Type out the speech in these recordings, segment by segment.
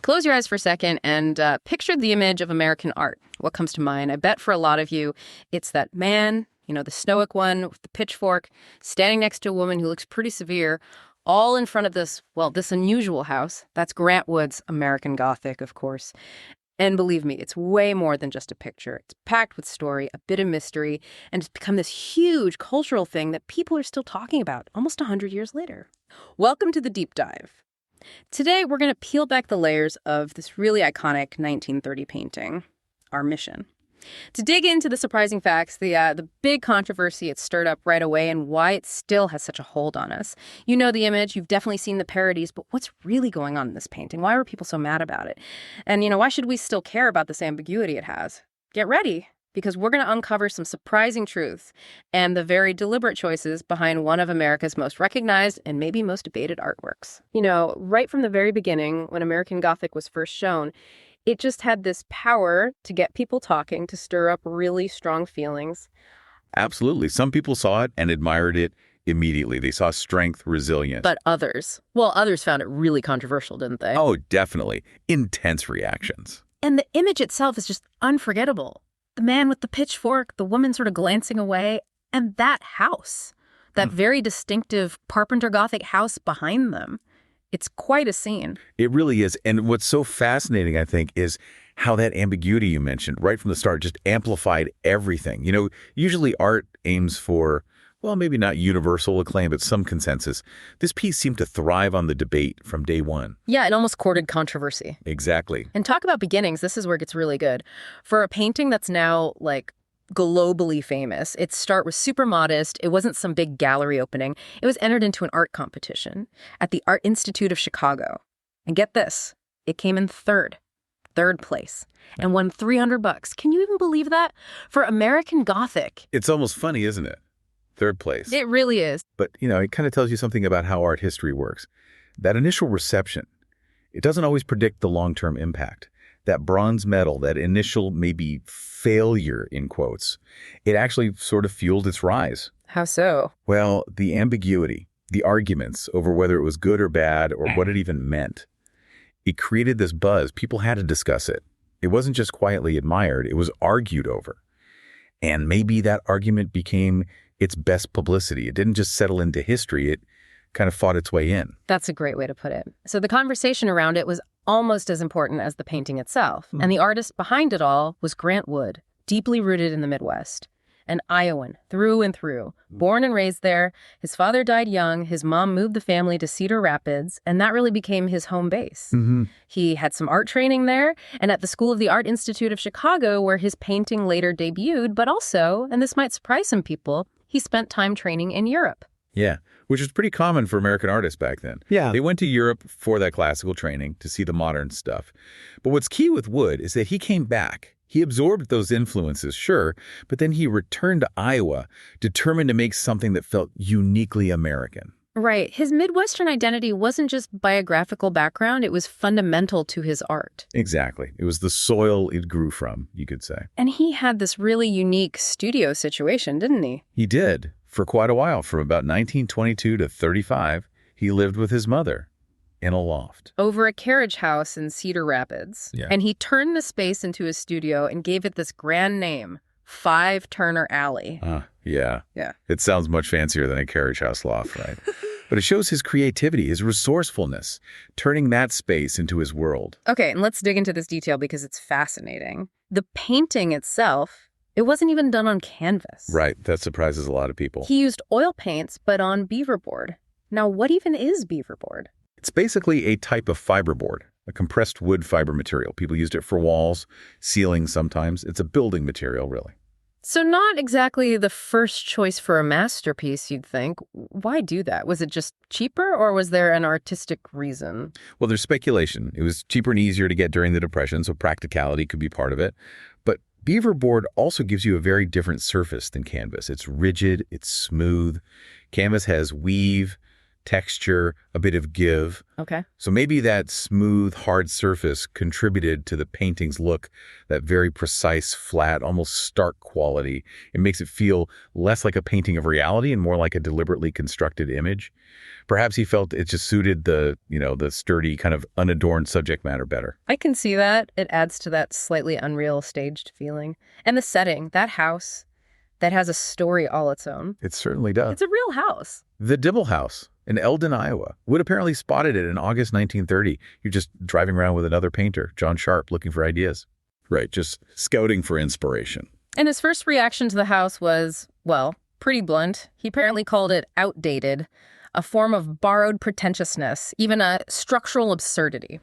Close your eyes for a second and picture the image of American art. What comes to mind? I bet for a lot of you, it's that man, the stoic one with the pitchfork, standing next to a woman who looks pretty severe, all in front of this unusual house. That's Grant Wood's American Gothic, of course. And believe me, it's way more than just a picture. It's packed with story, a bit of mystery, and it's become this huge cultural thing that people are still talking about almost 100 years later. Welcome to the Deep Dive. Today, we're going to peel back the layers of this really iconic 1930 painting, our mission. To dig into the surprising facts, the big controversy it stirred up right away and why it still has such a hold on us. You know the image, you've definitely seen the parodies, but what's really going on in this painting? Why were people so mad about it? And, why should we still care about this ambiguity it has? Get ready, because we're going to uncover some surprising truths and the very deliberate choices behind one of America's most recognized and maybe most debated artworks. Right from the very beginning, when American Gothic was first shown, it just had this power to get people talking, to stir up really strong feelings. Absolutely. Some people saw it and admired it immediately. They saw strength, resilience. But others found it really controversial, didn't they? Oh, definitely. Intense reactions. And the image itself is just unforgettable. The man with the pitchfork, the woman sort of glancing away, and that house, that very distinctive Carpenter Gothic house behind them. It's quite a scene. It really is. And what's so fascinating, I think, is how that ambiguity you mentioned right from the start just amplified everything. Usually art aims for, well, maybe not universal acclaim, but some consensus. This piece seemed to thrive on the debate from day one. Yeah, it almost courted controversy. Exactly. And talk about beginnings. This is where it gets really good. For a painting that's now, globally famous. Its start was super modest. It wasn't some big gallery opening. It was entered into an art competition at the Art Institute of Chicago. And get this, it came in third place, and won $300. Can you even believe that? For American Gothic. It's almost funny, isn't it? Third place. It really is. But, it kind of tells you something about how art history works. That initial reception, it doesn't always predict the long-term impact. That bronze medal, that initial maybe failure, in quotes, it actually sort of fueled its rise. How so? Well, the ambiguity, the arguments over whether it was good or bad or what it even meant, it created this buzz. People had to discuss it. It wasn't just quietly admired. It was argued over. And maybe that argument became its best publicity. It didn't just settle into history. It kind of fought its way in. That's a great way to put it. So the conversation around it was almost as important as the painting itself. And the artist behind it all was Grant Wood, deeply rooted in the Midwest. An Iowan through and through, born and raised there. His father died young. His mom moved the family to Cedar Rapids, and that really became his home base. He had some art training there and at the School of the Art Institute of Chicago, where his painting later debuted, but also, and this might surprise some people, he spent time training in Europe. Yeah, which was pretty common for American artists back then. Yeah. They went to Europe for that classical training to see the modern stuff. But what's key with Wood is that he came back. He absorbed those influences, sure, but then he returned to Iowa, determined to make something that felt uniquely American. Right. His Midwestern identity wasn't just biographical background, it was fundamental to his art. Exactly. It was the soil it grew from, you could say. And he had this really unique studio situation, didn't he? He did. For quite a while, from about 1922 to 35, he lived with his mother in a loft. Over a carriage house in Cedar Rapids. Yeah. And he turned the space into a studio and gave it this grand name, 5 Turner Alley. Yeah. Yeah. It sounds much fancier than a carriage house loft, right? But it shows his creativity, his resourcefulness, turning that space into his world. Okay, and let's dig into this detail because it's fascinating. The painting itself, it wasn't even done on canvas. Right. That surprises a lot of people. He used oil paints, but on beaverboard. Now, what even is beaverboard? It's basically a type of fiberboard, a compressed wood fiber material. People used it for walls, ceilings sometimes. It's a building material, really. So not exactly the first choice for a masterpiece, you'd think. Why do that? Was it just cheaper, or was there an artistic reason? Well, there's speculation. It was cheaper and easier to get during the Depression, so practicality could be part of it. But beaverboard also gives you a very different surface than canvas. It's rigid, it's smooth. Canvas has weave, texture, a bit of give. Okay. So maybe that smooth, hard surface contributed to the painting's look, that very precise, flat, almost stark quality. It makes it feel less like a painting of reality and more like a deliberately constructed image. Perhaps he felt it just suited the sturdy, kind of unadorned subject matter better. I can see that. It adds to that slightly unreal staged feeling. And the setting, that house that has a story all its own. It certainly does. It's a real house. The Dibble House in Eldon, Iowa. Wood apparently spotted it in August 1930. You're just driving around with another painter, John Sharp, looking for ideas. Right, just scouting for inspiration. And his first reaction to the house was, well, pretty blunt. He apparently called it outdated, a form of borrowed pretentiousness, even a structural absurdity.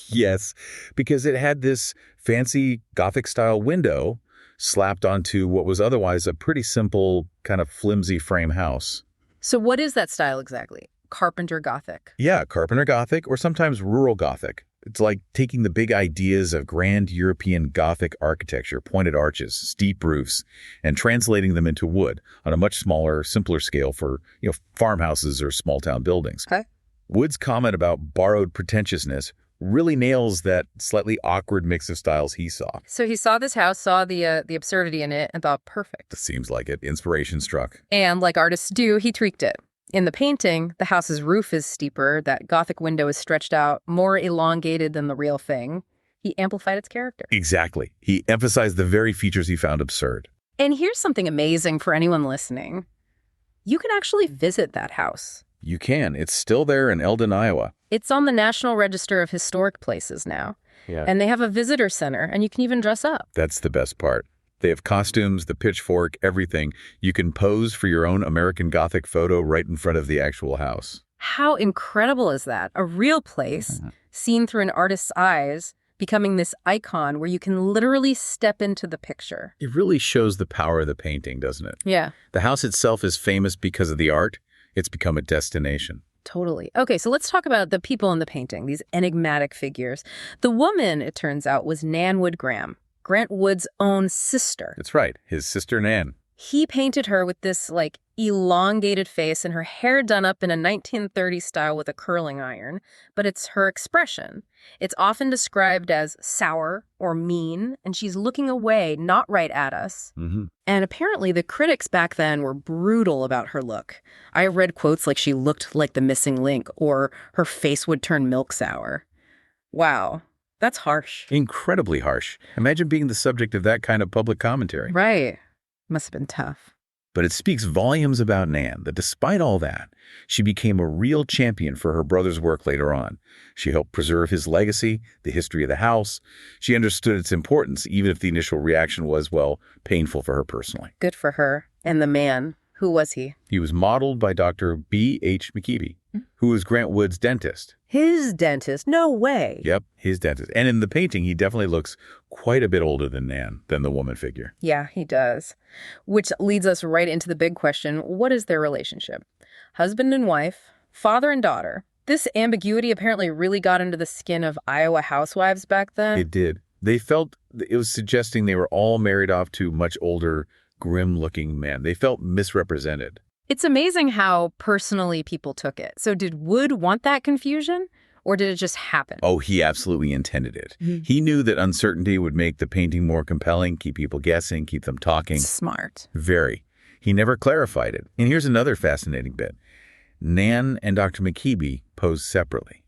Yes, because it had this fancy Gothic-style window slapped onto what was otherwise a pretty simple, kind of flimsy frame house. So what is that style exactly? Carpenter Gothic? Yeah, Carpenter Gothic, or sometimes rural Gothic. It's like taking the big ideas of grand European Gothic architecture, pointed arches, steep roofs, and translating them into wood on a much smaller, simpler scale for, farmhouses or small-town buildings. Okay. Wood's comment about borrowed pretentiousness really nails that slightly awkward mix of styles he saw. So he saw this house, saw the absurdity in it, and thought, perfect. Seems like it. Inspiration struck. And like artists do, he tweaked it. In the painting, the house's roof is steeper, that Gothic window is stretched out, more elongated than the real thing. He amplified its character. Exactly. He emphasized the very features he found absurd. And here's something amazing for anyone listening. You can actually visit that house. You can. It's still there in Eldon, Iowa. It's on the National Register of Historic Places now. Yeah. And they have a visitor center, and you can even dress up. That's the best part. They have costumes, the pitchfork, everything. You can pose for your own American Gothic photo right in front of the actual house. How incredible is that? A real place, seen through an artist's eyes, becoming this icon where you can literally step into the picture. It really shows the power of the painting, doesn't it? Yeah. The house itself is famous because of the art. It's become a destination. Totally. Okay, so let's talk about the people in the painting, these enigmatic figures. The woman, it turns out, was Nan Wood Graham, Grant Wood's own sister. That's right. His sister Nan. He painted her with this, elongated face and her hair done up in a 1930s style with a curling iron, but it's her expression. It's often described as sour or mean, and she's looking away, not right at us. Mm-hmm. And apparently the critics back then were brutal about her look. I read quotes like she looked like the missing link, or her face would turn milk sour. Wow, that's harsh. Incredibly harsh. Imagine being the subject of that kind of public commentary. Right. Must have been tough. But it speaks volumes about Nan, that despite all that, she became a real champion for her brother's work later on. She helped preserve his legacy, the history of the house. She understood its importance, even if the initial reaction was, painful for her personally. Good for her. And the man, who was he? He was modeled by Dr. B.H. McKeeby, who was Grant Wood's dentist. His dentist? No way. Yep, his dentist. And in the painting, he definitely looks quite a bit older than Nan, than the woman figure. Yeah, he does. Which leads us right into the big question. What is their relationship? Husband and wife, father and daughter. This ambiguity apparently really got into the skin of Iowa housewives back then. It did. They felt it was suggesting they were all married off to much older, grim-looking men. They felt misrepresented. It's amazing how personally people took it. So did Wood want that confusion, or did it just happen? Oh, he absolutely intended it. Mm-hmm. He knew that uncertainty would make the painting more compelling, keep people guessing, keep them talking. Smart. Very. He never clarified it. And here's another fascinating bit. Nan and Dr. McKeeby posed separately.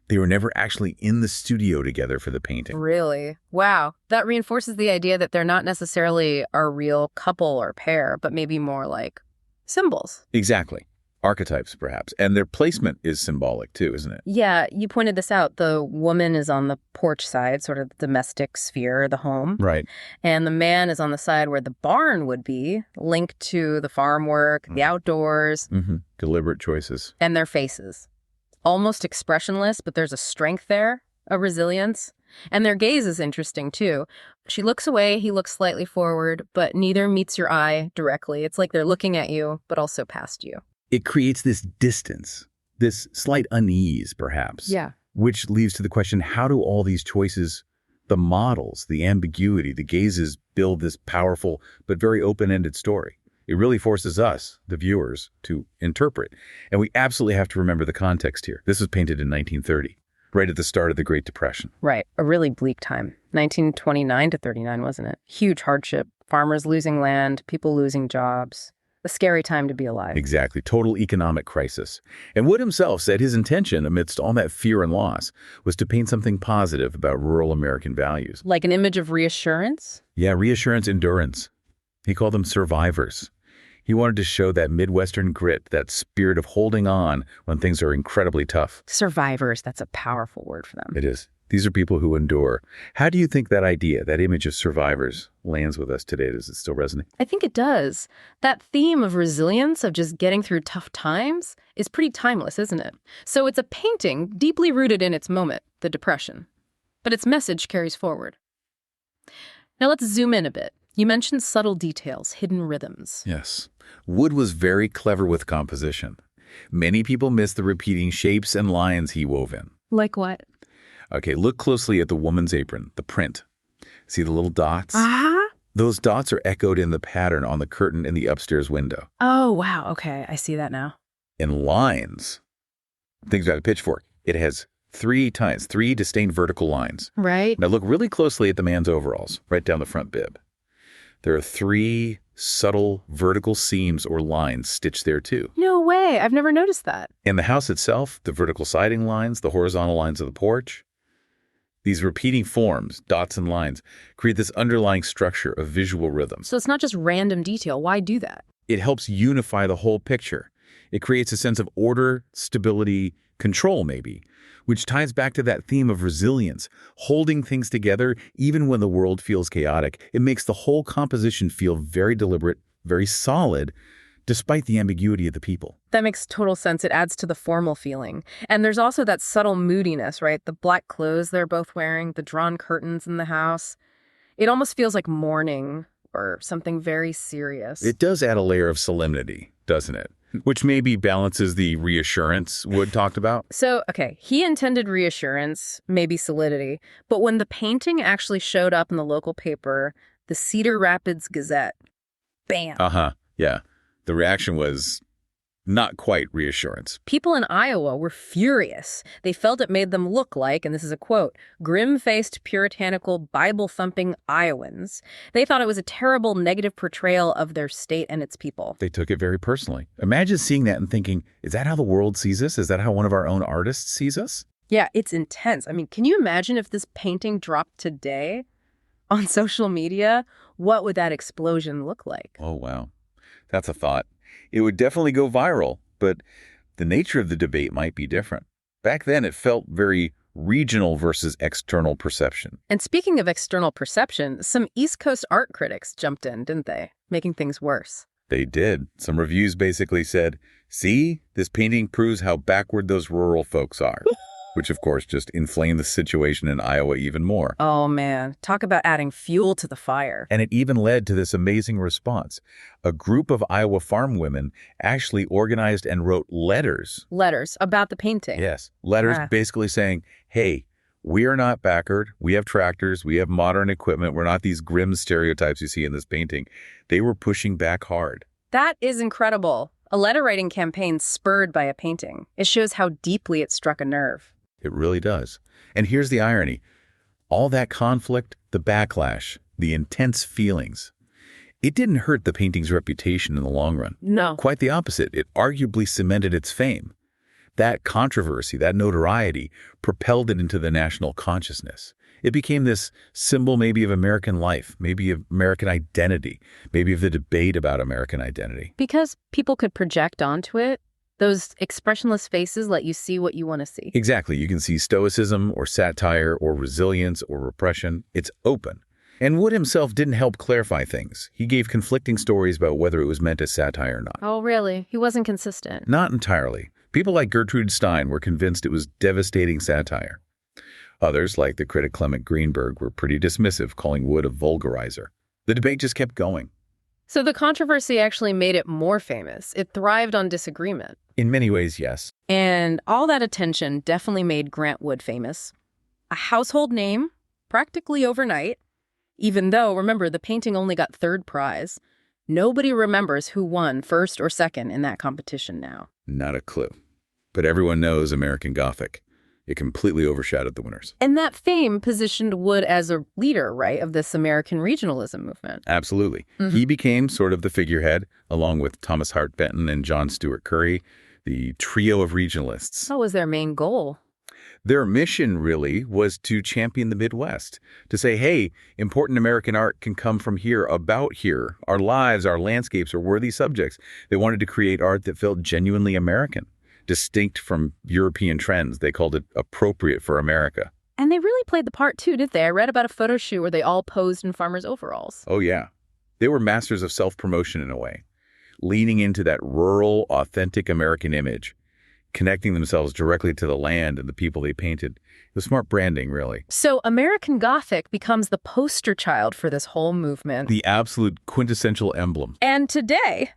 They were never actually in the studio together for the painting. Really? Wow. That reinforces the idea that they're not necessarily a real couple or pair, but maybe more like symbols. Exactly. Archetypes, perhaps. And their placement is symbolic, too, isn't it? Yeah, you pointed this out. The woman is on the porch side, sort of the domestic sphere, the home. Right. And the man is on the side where the barn would be, linked to the farm work, the outdoors. Mm-hmm. Deliberate choices. And their faces. Almost expressionless, but there's a strength there, a resilience. And their gaze is interesting, too. She looks away, he looks slightly forward, but neither meets your eye directly. It's like they're looking at you, but also past you. It creates this distance, this slight unease, perhaps. Yeah. Which leads to the question, how do all these choices, the models, the ambiguity, the gazes, build this powerful but very open-ended story? It really forces us, the viewers, to interpret. And we absolutely have to remember the context here. This was painted in 1930, right at the start of the Great Depression. Right. A really bleak time. 1929 to 39, wasn't it? Huge hardship. Farmers losing land, people losing jobs. A scary time to be alive. Exactly. Total economic crisis. And Wood himself said his intention, amidst all that fear and loss, was to paint something positive about rural American values. Like an image of reassurance? Yeah, reassurance, endurance. He called them survivors. He wanted to show that Midwestern grit, that spirit of holding on when things are incredibly tough. Survivors, that's a powerful word for them. It is. These are people who endure. How do you think that idea, that image of survivors, lands with us today? Does it still resonate? I think it does. That theme of resilience, of just getting through tough times, is pretty timeless, isn't it? So it's a painting deeply rooted in its moment, the Depression. But its message carries forward. Now let's zoom in a bit. You mentioned subtle details, hidden rhythms. Yes. Wood was very clever with composition. Many people miss the repeating shapes and lines he wove in. Like what? Okay, look closely at the woman's apron, the print. See the little dots? Uh-huh. Those dots are echoed in the pattern on the curtain in the upstairs window. Oh, wow. Okay, I see that now. In lines, think about a pitchfork. It has three distinct vertical lines. Right. Now look really closely at the man's overalls, right down the front bib. There are 3 subtle vertical seams or lines stitched there too. No way. I've never noticed that. In the house itself, the vertical siding lines, the horizontal lines of the porch, these repeating forms, dots and lines, create this underlying structure of visual rhythm. So it's not just random detail. Why do that? It helps unify the whole picture. It creates a sense of order, stability, control maybe, which ties back to that theme of resilience, holding things together even when the world feels chaotic. It makes the whole composition feel very deliberate, very solid, despite the ambiguity of the people. That makes total sense. It adds to the formal feeling. And there's also that subtle moodiness, right? The black clothes they're both wearing, the drawn curtains in the house. It almost feels like mourning or something very serious. It does add a layer of solemnity, doesn't it? Which maybe balances the reassurance Wood talked about. So, okay, he intended reassurance, maybe solidity, but when the painting actually showed up in the local paper, the Cedar Rapids Gazette, bam. Yeah. The reaction was not quite reassurance. People in Iowa were furious. They felt it made them look like, and this is a quote, grim-faced, puritanical, Bible-thumping Iowans. They thought it was a terrible negative portrayal of their state and its people. They took it very personally. Imagine seeing that and thinking, is that how the world sees us? Is that how one of our own artists sees us? Yeah, it's intense. I mean, can you imagine if this painting dropped today on social media? What would that explosion look like? Oh, wow. That's a thought. It would definitely go viral, but the nature of the debate might be different. Back then, it felt very regional versus external perception. And speaking of external perception, some East Coast art critics jumped in, didn't they? Making things worse. They did. Some reviews basically said, see, this painting proves how backward those rural folks are. Which, of course, just inflamed the situation in Iowa even more. Oh, man. Talk about adding fuel to the fire. And it even led to this amazing response. A group of Iowa farm women actually organized and wrote letters. Letters about the painting. Yes. Letters basically saying, hey, we are not backward. We have tractors. We have modern equipment. We're not these grim stereotypes you see in this painting. They were pushing back hard. That is incredible. A letter-writing campaign spurred by a painting. It shows how deeply it struck a nerve. It really does. And here's the irony. All that conflict, the backlash, the intense feelings, it didn't hurt the painting's reputation in the long run. No. Quite the opposite. It arguably cemented its fame. That controversy, that notoriety, propelled it into the national consciousness. It became this symbol maybe of American life, maybe of American identity, maybe of the debate about American identity. Because people could project onto it. Those expressionless faces let you see what you want to see. Exactly. You can see stoicism or satire or resilience or repression. It's open. And Wood himself didn't help clarify things. He gave conflicting stories about whether it was meant as satire or not. Oh, really? He wasn't consistent. Not entirely. People like Gertrude Stein were convinced it was devastating satire. Others, like the critic Clement Greenberg, were pretty dismissive, calling Wood a vulgarizer. The debate just kept going. So the controversy actually made it more famous. It thrived on disagreement. In many ways, yes. And all that attention definitely made Grant Wood famous. A household name, practically overnight, even though, remember, the painting only got third prize. Nobody remembers who won first or second in that competition now. Not a clue. But everyone knows American Gothic. It completely overshadowed the winners. And that fame positioned Wood as a leader, right, of this American regionalism movement. Absolutely. He became sort of the figurehead, along with Thomas Hart Benton and John Stuart Curry, the trio of regionalists. What was their main goal? Their mission, really, was to champion the Midwest, to say, hey, important American art can come from here, about here. Our lives, our landscapes are worthy subjects. They wanted to create art that felt genuinely American, distinct from European trends. They called it appropriate for America. And they really played the part, too, didn't they? I read about a photo shoot where they all posed in farmers' overalls. Oh, yeah. They were masters of self-promotion in a way, leaning into that rural, authentic American image, connecting themselves directly to the land and the people they painted. It was smart branding, really. So American Gothic becomes the poster child for this whole movement. The absolute quintessential emblem. And today,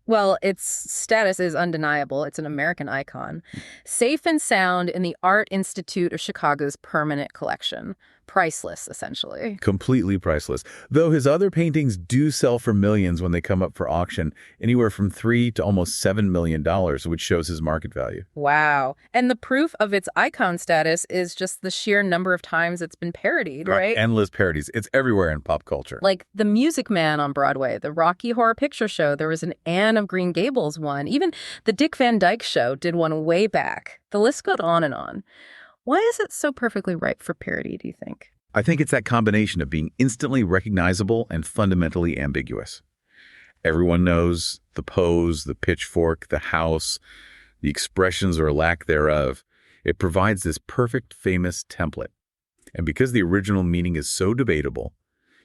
well, its status is undeniable. It's an American icon. Safe and sound in the Art Institute of Chicago's permanent collection. Priceless, essentially. Completely priceless. Though his other paintings do sell for millions when they come up for auction, anywhere from $3 to almost $7 million, which shows his market value. Wow. And the proof of its icon status is just the sheer number of times it's been parodied, right? Endless parodies. It's everywhere in pop culture. Like The Music Man on Broadway, the Rocky Horror Picture Show, there was an Anne of Green Gables one. Even the Dick Van Dyke Show did one way back. The list goes on and on. Why is it so perfectly ripe for parody, do you think? I think it's that combination of being instantly recognizable and fundamentally ambiguous. Everyone knows the pose, the pitchfork, the house, the expressions or lack thereof. It provides this perfect, famous template. And because the original meaning is so debatable,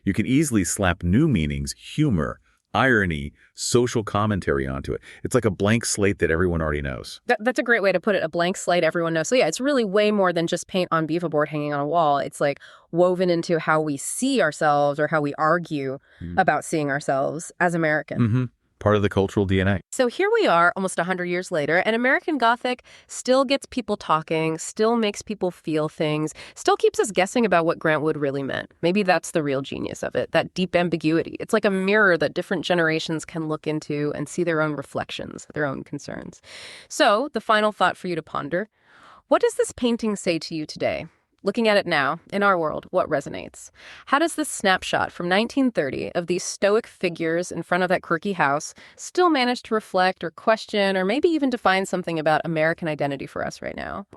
you can easily slap new meanings, humor, irony, social commentary onto it. It's like a blank slate that everyone already knows. That's a great way to put it, a blank slate everyone knows. So yeah, it's really way more than just paint on beaverboard hanging on a wall. It's like woven into how we see ourselves or how we argue about seeing ourselves as American. Part of the cultural DNA. So here we are almost 100 years later, and American Gothic still gets people talking, still makes people feel things, still keeps us guessing about what Grant Wood really meant. Maybe that's the real genius of it, that deep ambiguity. It's like a mirror that different generations can look into and see their own reflections, their own concerns. So the final thought for you to ponder, what does this painting say to you today? Looking at it now, in our world, what resonates? How does this snapshot from 1930 of these stoic figures in front of that quirky house still manage to reflect or question or maybe even define something about American identity for us right now?